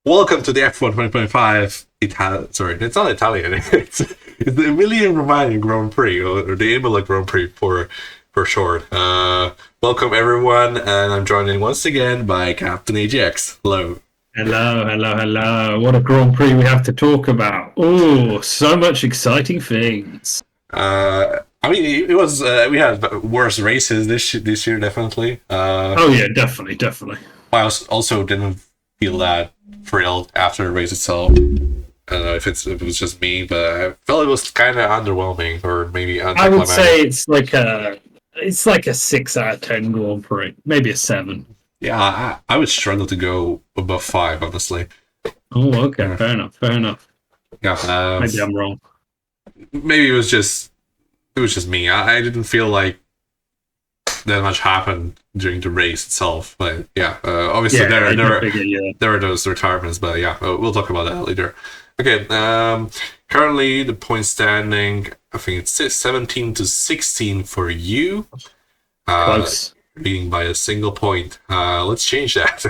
Welcome to the F1 2025 Italian. Sorry, it's not Italian. It's the Emilia-Romagna Grand Prix, or the Imola Grand Prix for short. Welcome everyone, and I'm joined in once again by Captain AGX. Hello. Hello. What a Grand Prix we have to talk about. Oh, so much exciting things. I mean, it was. We had worse races this year, definitely. Oh yeah, definitely. I also didn't feel that thrilled after the race itself. I don't know if it was just me, but I felt it was kind of underwhelming, or maybe anticlimactic. I would say it's like a 6 out of 10 Grand Prix, maybe a 7. Yeah, I would struggle to go above 5, honestly. Oh, okay, fair enough. Yeah, Maybe I'm wrong. Maybe it was just me. I didn't feel like that much happened during the race itself, but yeah, obviously there are those retirements, but yeah, we'll talk about that later. Okay, currently the point standing, I think it's 17-16 for you. Close. Leading by a single point. Let's change that.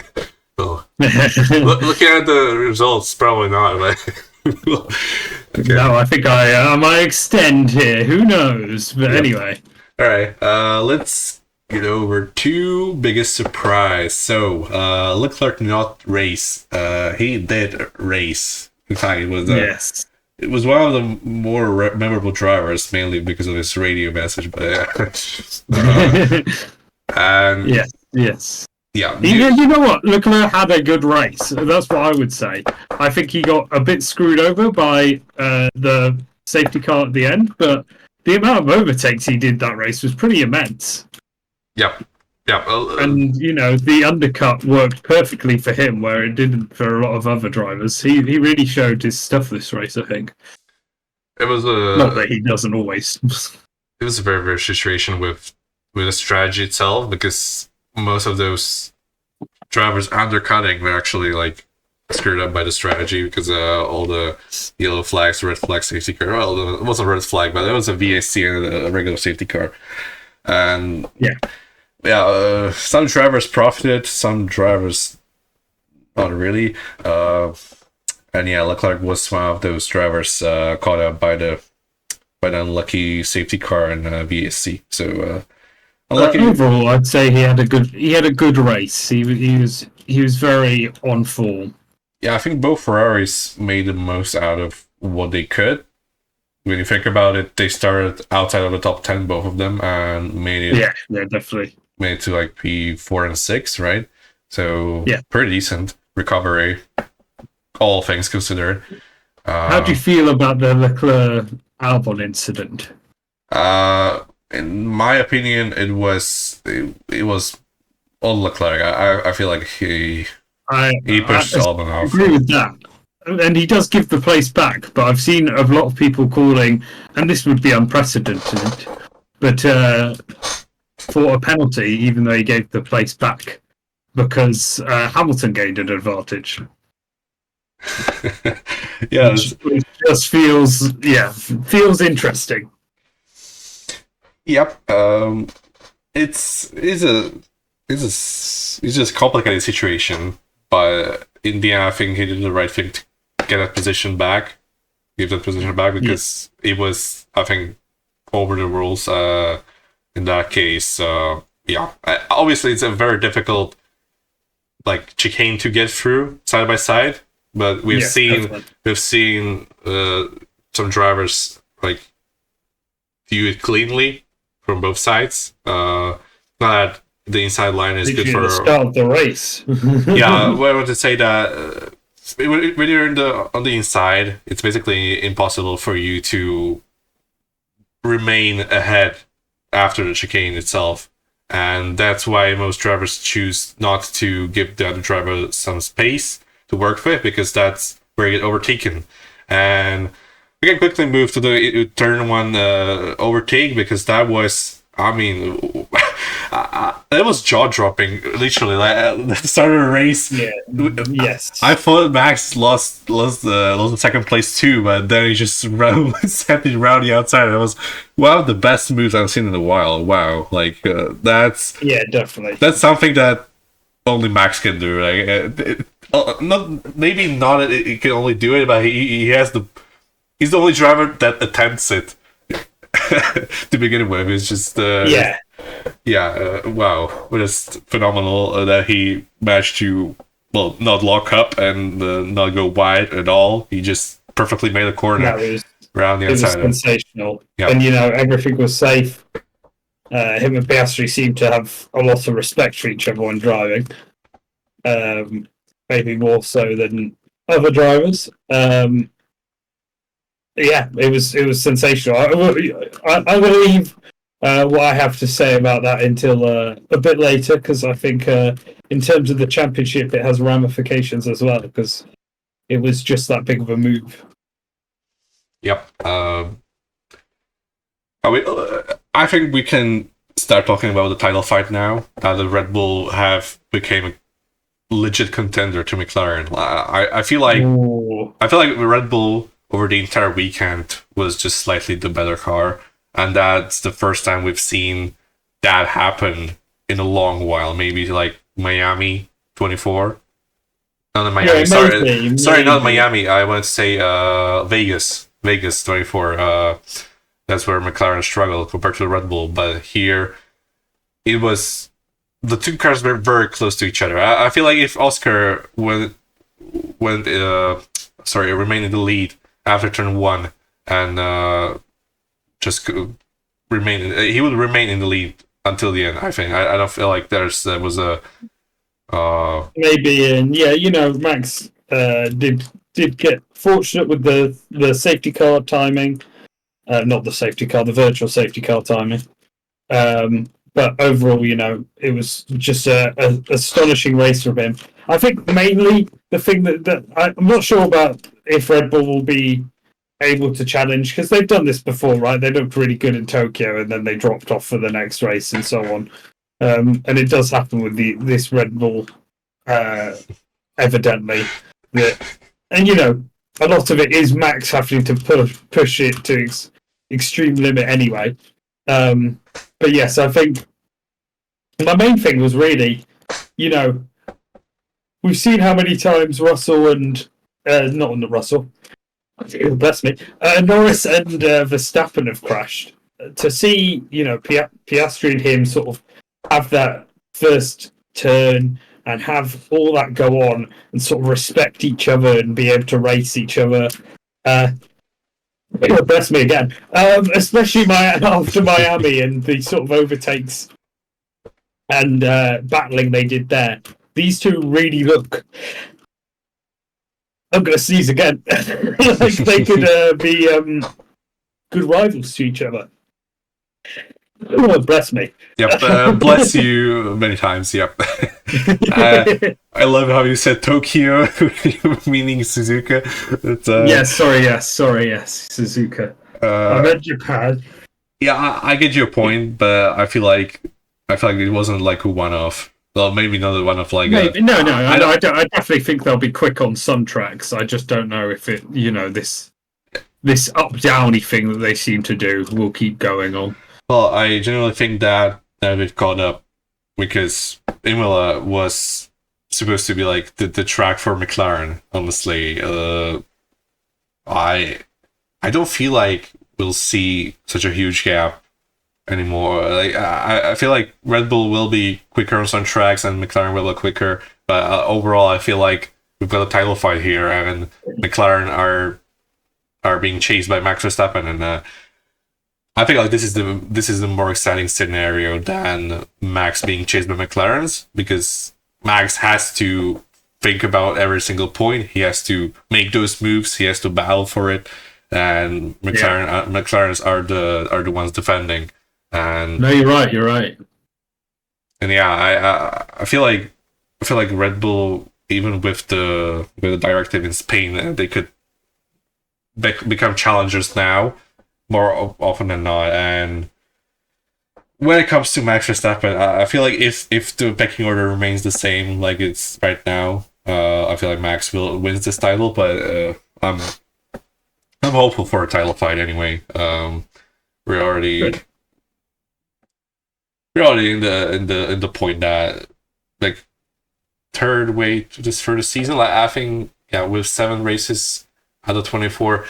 Looking at the results, probably not. But okay. No, I think I might extend here. Who knows? But anyway. All right. Let's get over to biggest surprise. So, Leclerc not race. He did race. In fact, it was yes. It was one of the more memorable drivers, mainly because of his radio message. But and yes. Yeah. You know what? Leclerc had a good race. That's what I would say. I think he got a bit screwed over by the safety car at the end, but the amount of overtakes he did that race was pretty immense. Yep. And, the undercut worked perfectly for him, where it didn't for a lot of other drivers. He really showed his stuff this race, I think. It was not that he doesn't always. It was a very, very situation with the strategy itself, because most of those drivers undercutting were actually screwed up by the strategy, because all the yellow flags, red flag safety car. Well, it wasn't a red flag, but it was a VAC and a regular safety car. And some drivers profited, some drivers not really. And Leclerc was one of those drivers caught up by the unlucky safety car and VAC. So. Overall, I'd say he had a good race. He was very on form. Yeah, I think both Ferraris made the most out of what they could. When you think about it, they started outside of the top 10, both of them, and made it. Yeah, definitely made it to P4 and 6, right? So pretty decent recovery, all things considered. How do you feel about the Leclerc Albon incident? In my opinion, it was all Leclerc. I feel like he pushed Albon off. I agree with that, and he does give the place back. But I've seen a lot of people calling, and this would be unprecedented, but for a penalty, even though he gave the place back, because Hamilton gained an advantage. It just feels interesting. Yep. It's just a complicated situation, but in the end, I think he did the right thing to give that position back, because it was, I think, over the rules. In that case, obviously it's a very difficult chicane to get through side by side, but we've seen some drivers view it cleanly from both sides. Not that the inside line is good for start the race. Yeah, well, I want to say that when you're on the inside, it's basically impossible for you to remain ahead after the chicane itself, and that's why most drivers choose not to give the other driver some space to work with, because that's where you get overtaken. And we can quickly move to the turn one overtake, because that was, I mean, it was jaw-dropping, literally. At the start of the race, yes, I thought Max lost the second place too, but then he just sent it around the outside. It was one of the best moves I've seen in a while. Wow, that's definitely that's something that only Max can do. not maybe not that he can only do it, but he has the he's the only driver that attempts it to begin with. It's just Yeah, wow, it is phenomenal that he managed to not lock up and not go wide at all. He just perfectly made a corner no, around the it was inside. sensational, Yeah, and everything was safe. Him and Piastri seemed to have a lot of respect for each other when driving, um, maybe more so than other drivers. Yeah, it was sensational. I will leave what I have to say about that until a bit later because I think in terms of the championship, it has ramifications as well because it was just that big of a move. yep. I think we can start talking about the title fight now. Now that Red Bull have became a legit contender to McLaren. I feel like Ooh. Red Bull over the entire weekend was just slightly the better car, and that's the first time we've seen that happen in a long while. Maybe like Miami 24. Not in Miami. Yeah, Sorry, not maybe. Miami. I want to say Vegas 24. That's where McLaren struggled compared to the Red Bull, but here it was the two cars were very close to each other. I feel like if Oscar went remained in the lead after turn one and just he would remain in the lead until the end. I think I don't feel like there was a Maybe, and yeah, Max did get fortunate with the safety car timing, not the safety car, the virtual safety car timing. But overall, it was just a astonishing race from him. I think mainly the thing that I'm not sure about if Red Bull will be able to challenge because they've done this before, right? They looked really good in Tokyo and then they dropped off for the next race and so on. And it does happen with this Red Bull, evidently. That, and a lot of it is Max having to push it to extreme limit anyway. But yes, I think my main thing was really, you know, we've seen how many times Russell and not on the Russell, bless me, Norris and Verstappen have crashed. To see, Piastri and him sort of have that first turn and have all that go on and sort of respect each other and be able to race each other. Uh, Bless me again. Especially after Miami and the sort of overtakes and battling they did there. These two really look. I'm going to sneeze again. Like they could be good rivals to each other. Oh, bless me. Yep, bless you many times. Yep. I love how you said Tokyo, meaning Suzuka. Yes, sorry, yes, Suzuka. I meant Japan. Yeah, I get your point, but I feel like it wasn't like a one-off. Well, maybe not a one-off. Like maybe no. I definitely think they'll be quick on some tracks. I just don't know if it, this up-downy thing that they seem to do will keep going on. Well, I generally think that it caught up because Imola was supposed to be like the track for McLaren. Honestly, I don't feel like we'll see such a huge gap anymore. Like I feel like Red Bull will be quicker on some tracks and McLaren will be quicker. But overall, I feel like we've got a title fight here, and McLaren are being chased by Max Verstappen, and I think like this is the more exciting scenario than Max being chased by McLarens, because Max has to think about every single point. He has to make those moves. He has to battle for it, and McLarens are the ones defending. And no, you're right. You're right. And yeah, I feel like Red Bull, even with the directive in Spain, they could become challengers now more often than not. And when it comes to Max Verstappen, I feel like if the pecking order remains the same like it's right now, I feel like Max wins this title. But I'm hopeful for a title fight anyway. We're already in the point that like third way to this for the season. Like I think, yeah, with 7 races out of 24,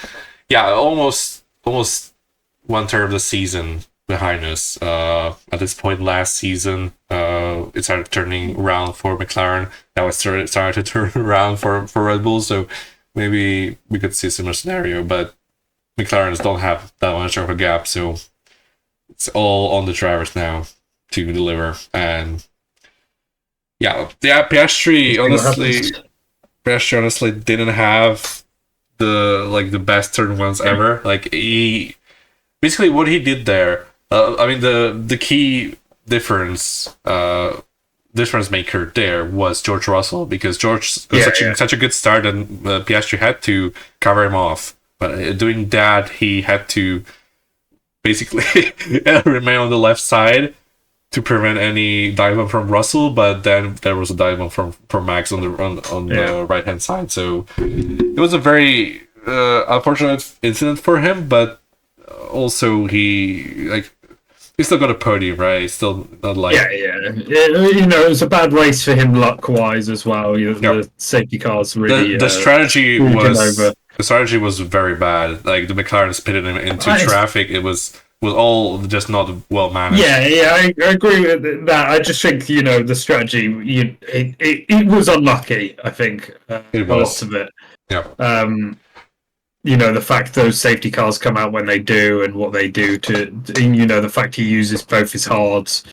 yeah, almost 1/3 of the season behind us. At this point last season, it started turning around for McLaren. Now it started to turn around for Red Bull. So maybe we could see a similar scenario, but McLarens don't have that much of a gap, so it's all on the drivers now to deliver. And yeah, Piastri honestly didn't have the best turn ones ever. Like he basically what he did there. I mean the key difference maker there was George Russell, because George got such a good start, and Piastri had to cover him off. But doing that, he had to basically remain on the left side to prevent any dive from Russell. But then there was a dive from Max on the right hand side. So it was a very unfortunate incident for him. But also he still got a podium, right? He's still not like it was a bad race for him luck wise as well. The safety cars really the strategy was very bad. Like the McLaren pitted him into traffic. It was all just not well managed. I agree with that. I just think the strategy it was unlucky. I think a lot of it. Yeah. The fact those safety cars come out when they do and what they do the fact he uses both his hards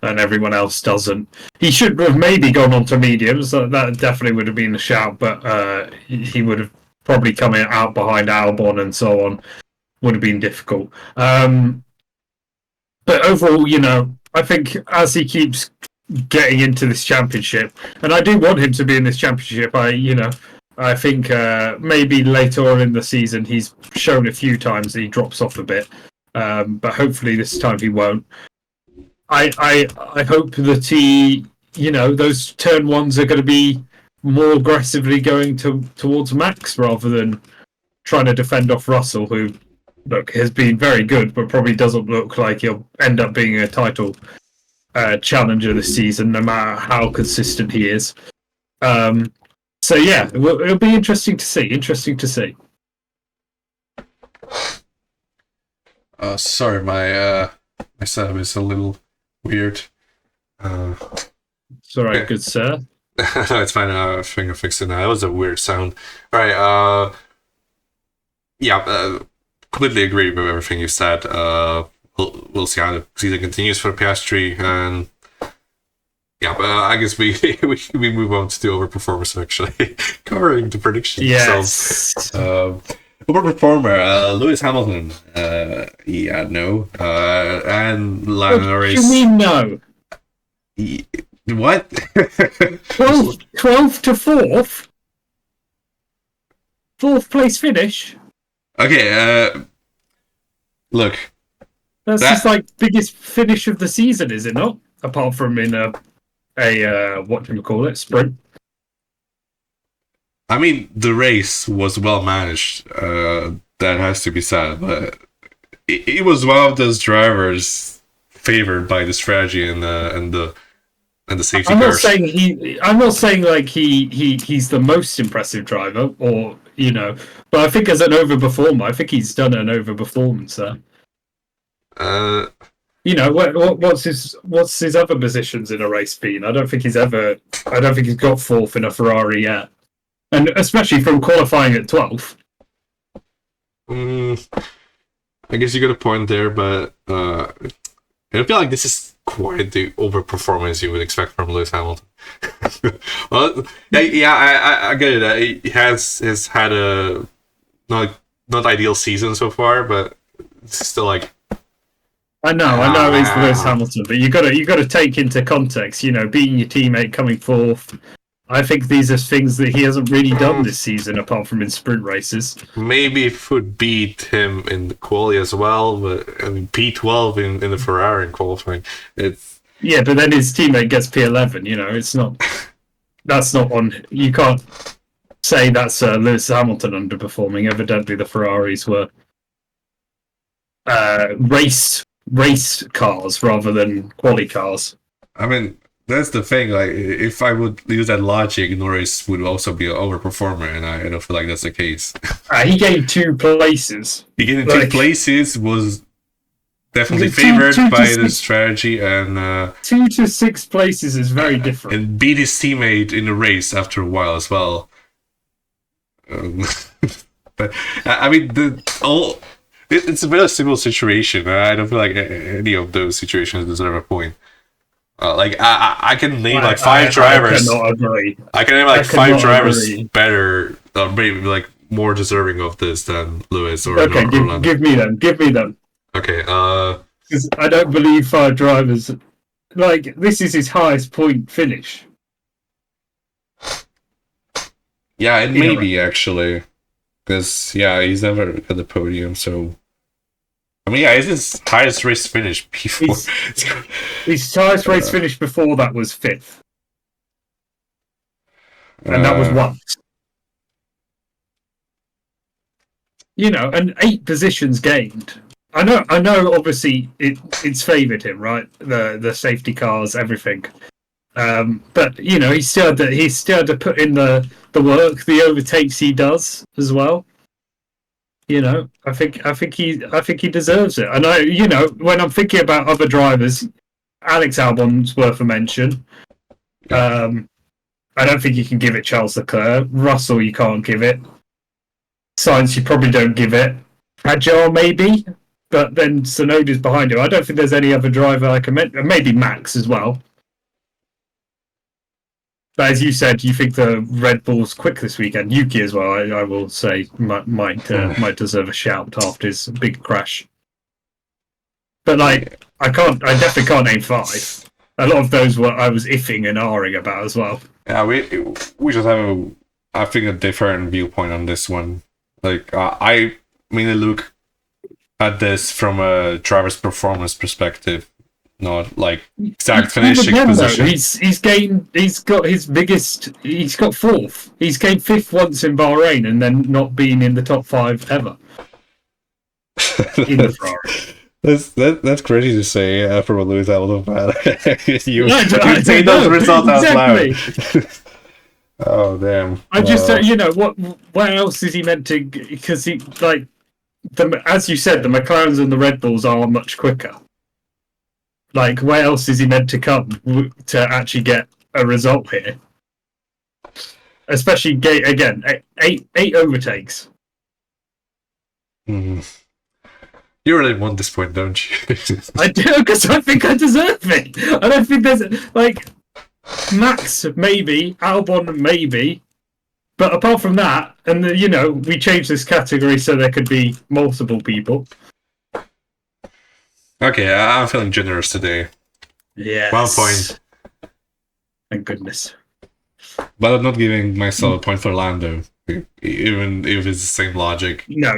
and everyone else doesn't. He should have maybe gone on to mediums. That definitely would have been a shout, but he would have probably coming out behind Albon and so on would have been difficult. But overall, I think as he keeps getting into this championship, and I do want him to be in this championship, I think maybe later on in the season he's shown a few times that he drops off a bit, but hopefully this time he won't. I hope that those turn ones are going to be more aggressively going towards Max rather than trying to defend off Russell, who has been very good but probably doesn't look like he'll end up being a title challenger this season, no matter how consistent he is. So yeah, it'll be interesting to see. Sorry, my setup is a little weird. It's all right, good sir. No, it's fine. I think I fixed it now. That was a weird sound. All right. Completely agree with everything you said. We'll see how the season continues for Piastri, and but I guess we move on to the overperformers actually, covering the predictions. Yes. Overperformer, Lewis Hamilton. And Lando Norris. What do you mean no? What? 12 to 4th? 4th place finish? Okay, look. That's just like biggest finish of the season, is it not? Apart from in a what do you call it? Sprint. I mean, the race was well managed. That has to be said, but it was one of those drivers favored by the strategy and the safety cars. I'm not saying like he's the most impressive driver, or but I think as an overperformer, I think he's done an overperformance there. What's his other positions in a race been? I don't think he's got 4th in a Ferrari yet, and especially from qualifying at 12th. I guess you got a point there, but I feel like this is quite the overperformance you would expect from Lewis Hamilton. Well, I get it. He has had a not ideal season so far, but it's still like. I know he's Lewis Hamilton, but you got to take into context. Beating your teammate, coming 4th. I think these are things that he hasn't really done this season, apart from in sprint races. Maybe it would beat him in the quali as well, but I mean P12 in the Ferrari in qualifying. But then his teammate gets P11. It's not. That's not on. You can't say that's Lewis Hamilton underperforming. Evidently, the Ferraris were race cars rather than quali cars. I mean, that's the thing. Like, if I would use that logic, Norris would also be an overperformer, and I don't feel like that's the case. He gained 2 places. He getting Like, 2 places was definitely Two- favored two to by the six- strategy, and 2 to 6 places is very different. and beat his teammate in the race after a while as well. But I mean, it's a very similar situation. I don't feel like any of those situations deserve a point. Like I can name like 5 drivers. I cannot agree. I can name like 5 cannot drivers agree. better, maybe like more deserving of this than Lewis or Okay, Orlando. give me them. Give me them. Okay. 'Cause I don't believe 5 drivers. Like, this is his highest point finish. Yeah, it may be actually, because he's never got the podium. So, I mean, it's his highest race finish before. His highest race finish before that was 5th, and that was once. You know, and 8 positions gained. I know. Obviously, it's favoured him, right? The safety cars, everything. But you know, he still had to put in the work, the overtakes he does as well. You know, I think he deserves it. And you know, when I'm thinking about other drivers, Alex Albon's worth a mention. I don't think you can give it Charles Leclerc. Russell, you can't give it. Sainz, you probably don't give it. Hadjar, maybe. But then Tsunoda's behind him. I don't think there's any other driver I can mention. Maybe Max as well. But as you said, you think the Red Bull's quick this weekend. Yuki as well, I will say, might deserve a shout after his big crash. But like, I definitely can't name 5. A lot of those I was iffing and ahhing about as well. Yeah, we just have I think a different viewpoint on this one. Like, I mainly look at this from a driver's performance perspective, not like exact finishing position. He's got 4th. He's gained 5th once in Bahrain and then not been in the top 5 ever in the Ferrari. That's crazy to say from a Lewis Hamilton fan. you say those results exactly. out loud. Oh damn! I just you know where else is he meant to? Because he like as you said, the McLarens and the Red Bulls are much quicker. Like, where else is he meant to come to actually get a result here? Especially again, 8 overtakes. Mm. You really want this point, don't you? I do, because I think I deserve it. I don't think there's like Max maybe, Albon maybe, but apart from that, and you know, we changed this category so there could be multiple people. Okay, I'm feeling generous today. Yeah. 1 point. Thank goodness. But I'm not giving myself a point for Lando, even if it's the same logic. No.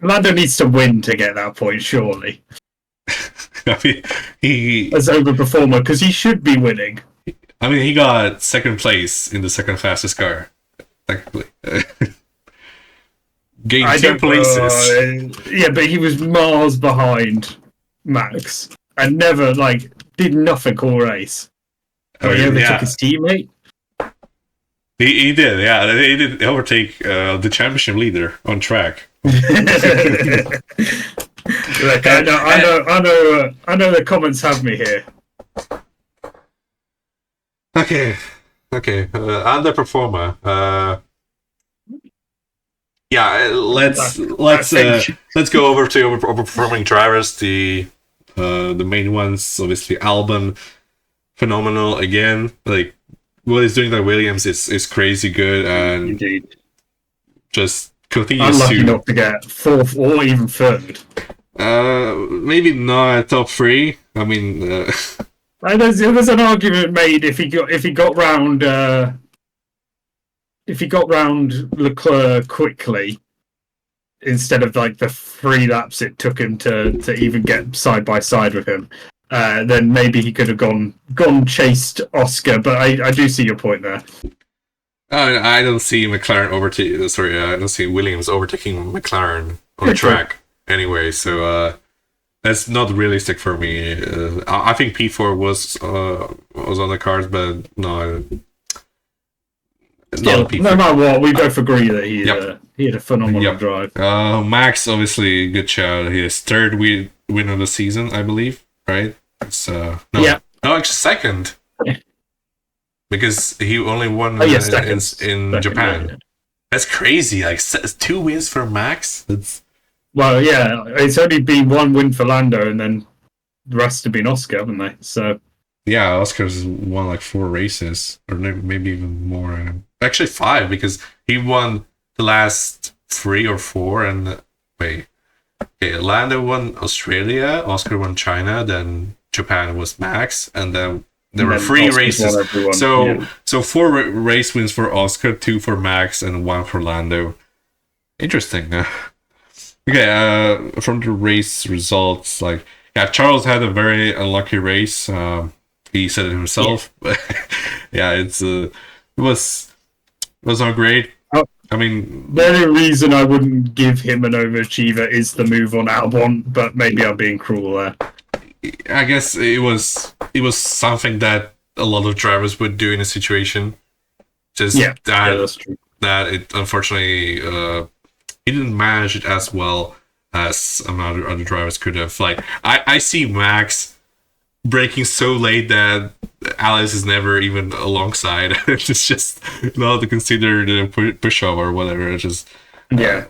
Lando needs to win to get that point, surely. I mean, he as overperformer, because he should be winning. I mean, he got 2nd place in the 2nd fastest car, technically. Gained 2 places. Yeah, but he was miles behind Max and never did nothing all race. He overtook his teammate. He did, yeah. He did overtake the championship leader on track. Look, I know the comments have me here. Okay. Underperformer. Yeah, let's go over to overperforming drivers. The main ones, obviously, Albon, phenomenal again. Like, what he's doing at Williams is crazy good, and indeed, just continues unlucky not to get 4th or even 3rd. Maybe not top 3. I mean, there's an argument made if he got round Leclerc quickly instead of the 3 laps it took him to even get side by side with him. Then maybe he could have gone chased Oscar, but I do see your point there. I don't see I don't see Williams overtaking McLaren on the track anyway. So That's not realistic for me. I think P4 was on the cards, but no, not a Still, P4. no matter what, we both agree that Yep. he had a phenomenal Yep. drive. Max, obviously, good shout. His third win of the season, I believe, right? It's no, Yeah. no, actually second, because he only won Second. in Japan. Yeah. That's crazy. Like 2 wins for Max. That's Well, yeah, it's only been one win for Lando, and then the rest have been Oscar, haven't they? So yeah. Oscar's won like 4 races, or maybe even more. Actually 5, because he won the last 3 or 4, and wait. Okay, Lando won Australia, Oscar won China, then Japan was Max, and then there were 3 races. So 4 race wins for Oscar, 2 for Max, and 1 for Lando. Interesting. Okay, from the race results, like Charles had a very unlucky race. He said it himself. Yeah, it was not great. I mean, the only reason I wouldn't give him an overachiever is the move on Albon, but maybe I'm being cruel there. I guess it was something that a lot of drivers would do in a situation. Just that's true. That it unfortunately he didn't manage it as well as some other drivers could have. Like I see Max braking so late that Alice is never even alongside. It's just not to consider the push off or whatever. It's just I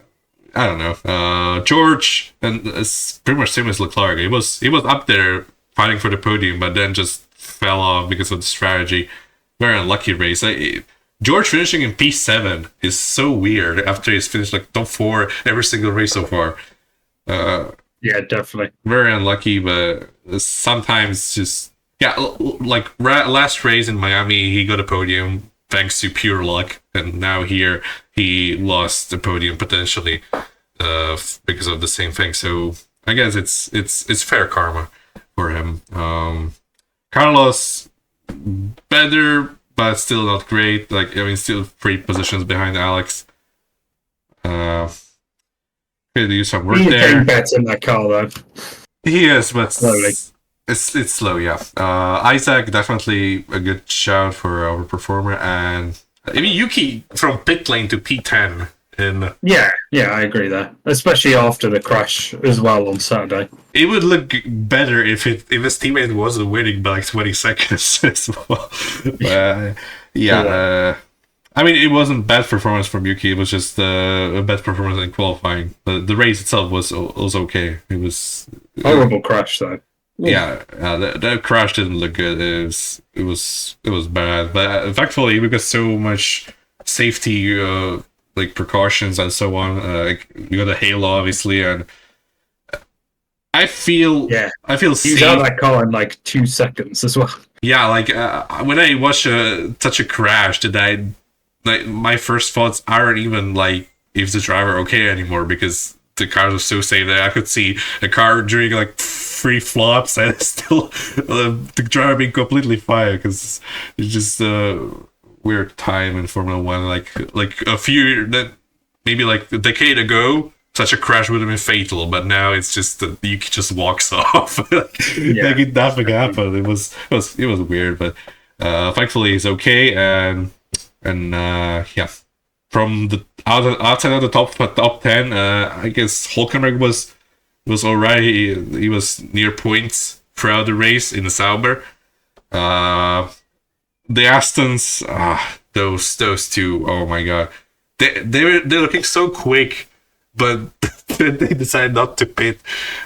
don't know. George, and it's pretty much same as Leclerc. He was up there fighting for the podium, but then just fell off because of the strategy. Very unlucky race. George finishing in P7 is so weird after he's finished like top 4 every single race so far. Yeah, definitely. Very unlucky, but sometimes just like last race in Miami, he got a podium thanks to pure luck, and now here he lost the podium potentially because of the same thing. So I guess it's fair karma for him. Carlos, better, but still not great. Like, I mean, still 3 positions behind Alex. Could use some work there. He's getting better in that car, though. He is, but slowly. It's slow, yeah. Isaac, definitely a good shout for our performer, and I mean Yuki from pit lane to P10. Yeah, I agree there. Especially after the crash as well on Saturday. It would look better if his teammate wasn't winning by like 20 seconds as well. I mean, it wasn't bad performance from Yuki. It was just a bad performance in qualifying. But the race itself was okay. It was horrible crash though. Yeah, that crash didn't look good. It was bad. But thankfully, we got so much safety like precautions and so on. Like you got a halo, obviously, and I feel safe. He's out of that car in like 2 seconds as well. Yeah, like when I watch such a crash, my first thoughts aren't even like if the driver okay anymore, because the cars are so safe that I could see a car doing like 3 flops and still the driver being completely fine, because it's just weird time in Formula 1. Like a few maybe like a decade ago, such a crash would have been fatal, but now it's just that you just walks off. Like nothing happened. It was weird, but thankfully he's okay, and from the outside of the top 10, I guess Hulkenberg was alright. He was near points throughout the race in the Sauber. The Astons, those 2, oh my god, they're looking so quick, but they decided not to pit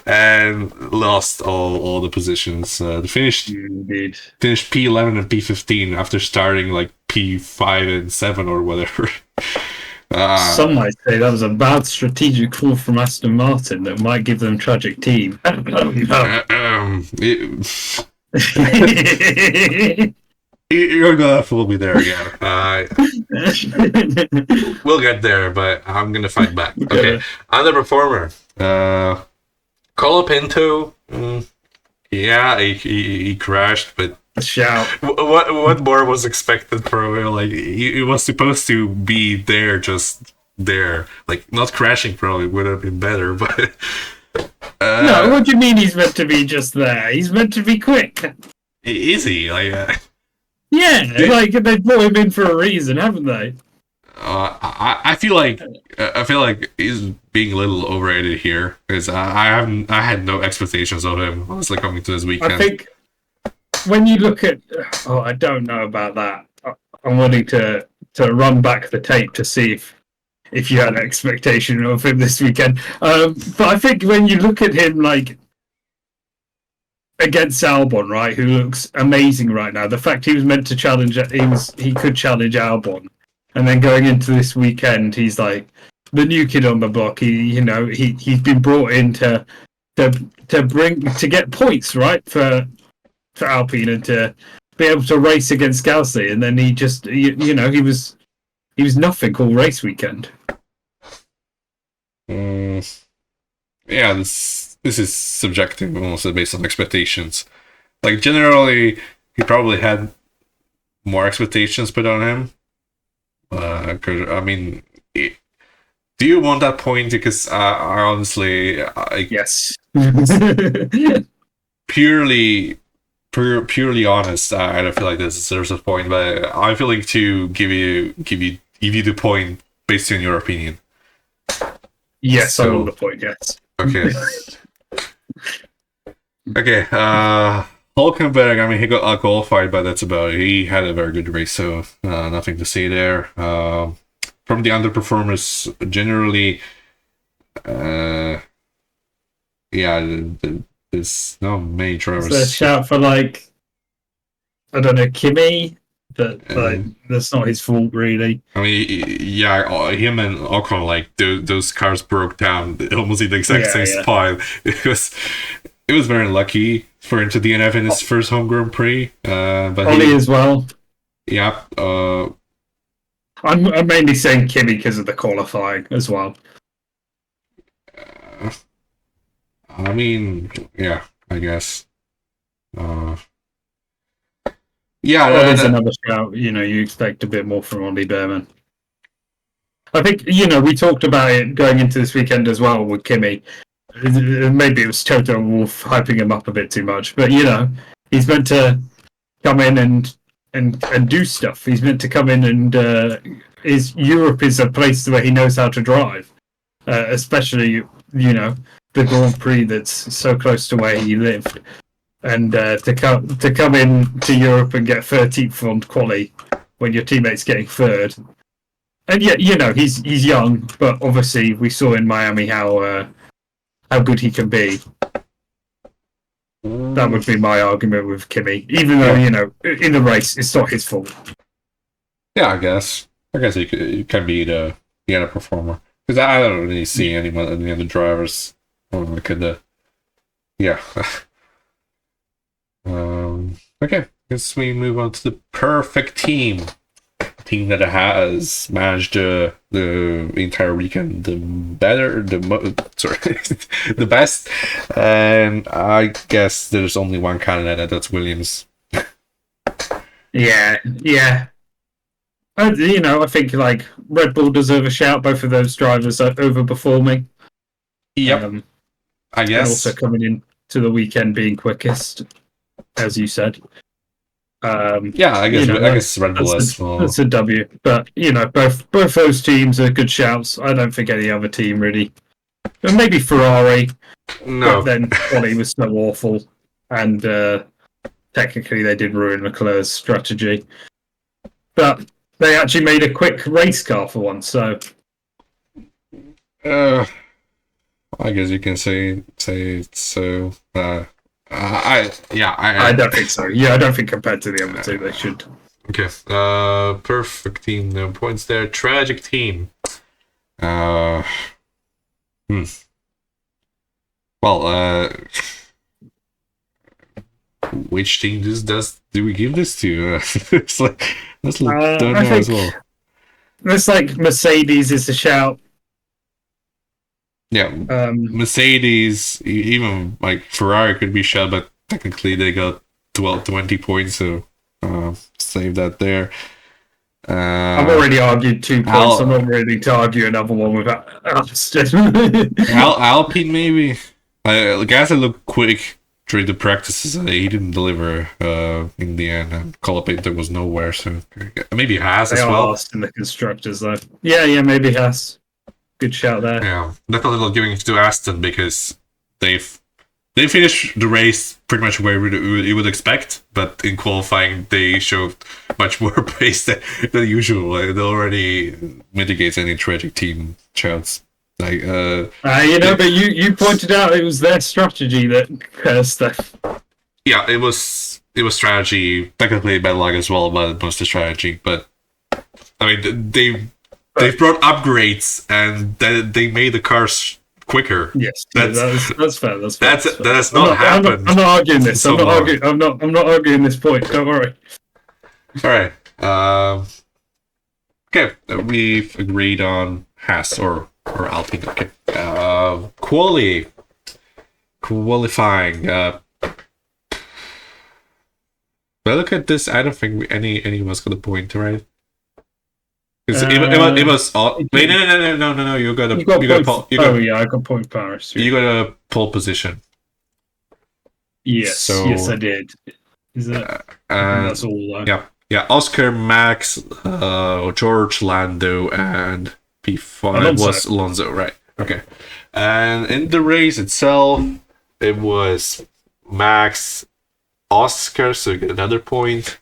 and lost all the positions. They finished P11 and P15 after starting like P5 and 7 or whatever. Some might say that was a bad strategic call from Aston Martin that might give them tragic team. You're gonna have to fool me there again. We'll get there, but I'm gonna fight back. Okay, underperformer. Colapinto. He crashed, but shout. What more was expected from him? Like he was supposed to be there, just there. Like not crashing probably would have been better, but No, what do you mean he's meant to be just there? He's meant to be quick. Is he? Yeah, like they brought him in for a reason, haven't they? I feel like he's being a little overrated here because I had no expectations of him honestly coming to this weekend. I think when you look at, I don't know about that. I'm wanting to run back the tape to see if you had an expectation of him this weekend. But I think when you look at him like against Albon, right, who looks amazing right now, the fact he was meant to challenge, he could challenge Albon. And then going into this weekend, he's like the new kid on the block. He's been brought in to get points, right, for Alpine and to be able to race against Gasly. And then he just he was nothing all race weekend. Yeah, this is subjective, almost based on expectations. Like generally, he probably had more expectations put on him. Cause, I mean, do you want that point? Because I honestly, yes, purely honest, I don't feel like this deserves a point, but I feel like to give you the point based on your opinion. Yes, so, I want the point. Yes. Okay. Okay. Hulkenberg, I mean, he got qualified, but that's about it. He had a very good race, so nothing to say there. From the underperformers, generally, there's no many drivers. So shout for I don't know, Kimi, but that's not his fault really. I mean, yeah, him and Ocon, those cars broke down almost in the exact same spot. It was very lucky for him to DNF in his first home Grand Prix. But Ollie as well. Yeah. I'm mainly saying Kimi because of the qualifying as well. I mean, yeah, I guess. There's another shout. You expect a bit more from Ollie Behrman. I think we talked about it going into this weekend as well with Kimi. Maybe it was Toto Wolff hyping him up a bit too much, but he's meant to come in and do stuff. He's meant to come in and Europe is a place where he knows how to drive, especially the Grand Prix that's so close to where he lived, and to come in to Europe and get 13th on quali when your teammate's getting third, and yet he's young, but obviously we saw in Miami how good he can be. That would be my argument with Kimi, even though in the race it's not his fault. Yeah, I guess he can be the other performer because I don't really see any other drivers. Yeah. Okay, guess we move on to the perfect team. Team that has managed the entire weekend the best, and I guess there's only one candidate, and that's Williams. Yeah. I think Red Bull deserve a shout. Both of those drivers are overperforming. Yep. I guess. And also coming in to the weekend being quickest, as you said. I guess Red Bull as well. That's a W. But both those teams are good shouts. I don't think any other team really. But maybe Ferrari. No. But then Ollie was so awful, and technically they did ruin Leclerc's strategy. But they actually made a quick race car for once. So. I guess you can say so. I don't think so. Yeah, I don't think compared to the other two they should. Okay. Perfect team. No points there. Tragic team. Well, which team do we give this to? Let's don't know as well. Looks like Mercedes is a shout. Yeah, Mercedes, even Ferrari could be shut, but technically they got 20 points, so save that there. I've already argued 2 points. I'm not ready to argue another one without Alpine maybe. Gasly looked quick during the practices. He didn't deliver in the end, and Colapinto was nowhere. So maybe Haas They as are well. last in the constructors though. Yeah, maybe Haas. Good shout there. Yeah, definitely not giving it to Aston because they finished the race pretty much where you would expect, but in qualifying they showed much more pace than usual. It already mitigates any tragic team chance. Like, but you pointed out it was their strategy that cursed them. yeah, it was strategy, technically bad luck as well, but mostly strategy. But I mean, they brought upgrades and they made the cars quicker. Yes, that's fair. That's that has not happened. I'm not arguing this. So I'm not arguing this point. Don't worry. All right. Okay, we've agreed on Haas or Alpine. Okay. Qualifying. But look at this. I don't think any of us got a point, right? It was all. Wait, no. You got I got point Paris. You got a pole position. Yes, I did. Is that? That's all. Yeah. Oscar, Max, George, Lando, and P5 was Alonso, right? Okay. And in the race itself, it was Max, Oscar, so you get another point.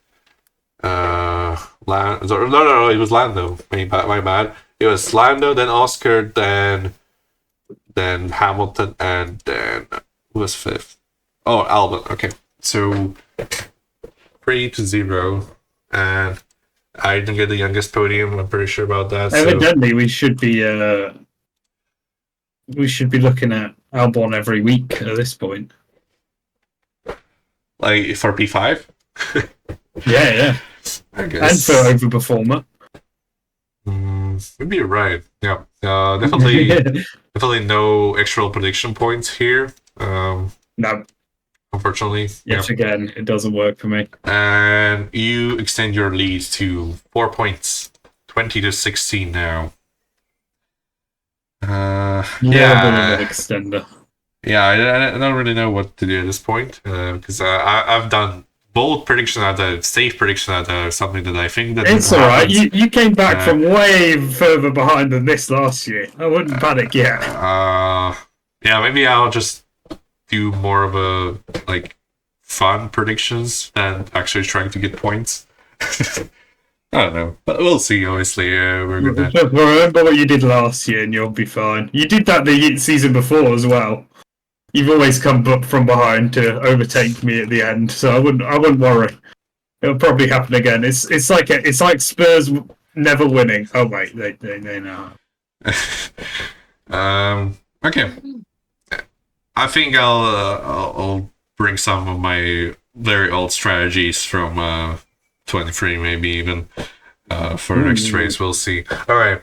No, it was Lando. My bad. It was Lando, then Oscar, then Hamilton, and then who was fifth? Oh, Albon. Okay, so 3-0, and I didn't get the youngest podium. I'm pretty sure about that. Evidently, we should be looking at Albon every week at this point. Like for P5. Yeah. I guess. And for overperformer. Maybe you're right. Yeah. Definitely no extra prediction points here. No. Unfortunately. Yet again, it doesn't work for me. And you extend your lead to 4 points. 20-16 now. Yeah. Extender. Yeah, I don't really know what to do at this point because I've done bold prediction at a safe prediction at something that I think that it's all right. You came back from way further behind than this last year. I wouldn't panic yet. Yeah, maybe I'll just do more of a fun predictions than actually trying to get points. I don't know, but we'll see. Obviously, we're gonna remember what you did last year, and you'll be fine. You did that the season before as well. You've always come up from behind to overtake me at the end, so I wouldn't worry. It'll probably happen again. It's like Spurs never winning. Oh wait, they know. Okay. I think I'll bring some of my very old strategies from 23, maybe even for the next race. We'll see. All right.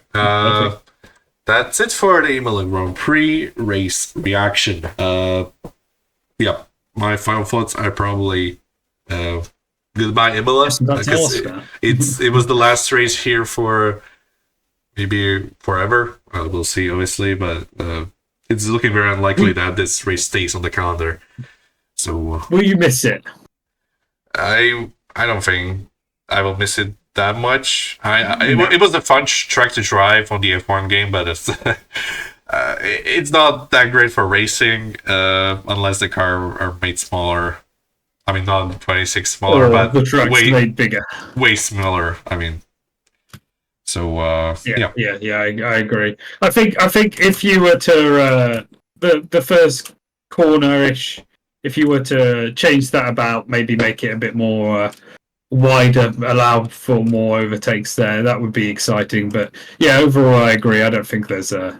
That's it for the Imola Grand Prix race reaction. Yeah, my final thoughts are probably goodbye Imola. Because it was the last race here for maybe forever. We'll see, obviously, but it's looking very unlikely that this race stays on the calendar. So will you miss it? I don't think I will miss it that much. It was a fun track to drive on the F1 game, but it's not that great for racing unless the car are made smaller. I mean, not 26 smaller, but the track's made bigger. Way smaller. I mean, so yeah, I agree. I think if you were to the first corner-ish, if you were to change that about, maybe make it a bit more wider, allow for more overtakes there, that would be exciting. But yeah, overall I agree. I don't think there's I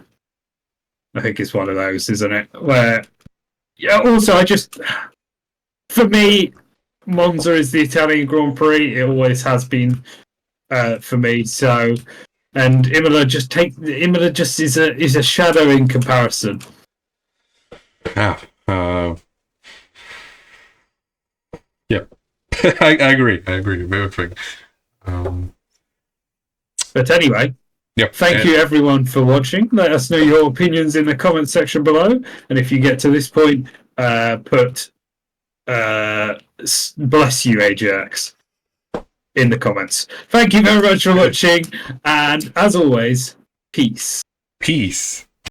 think it's one of those, isn't it? Where also for me, Monza is the Italian Grand Prix. It always has been for me. So, and Imola just is a shadow in comparison. Yeah. Yep. I agree. Very quick. But anyway, Yep. Thank you everyone for watching. Let us know your opinions in the comment section below. And if you get to this point, put bless you, Ajax, in the comments. Thank you very much for watching. And as always, peace. Peace.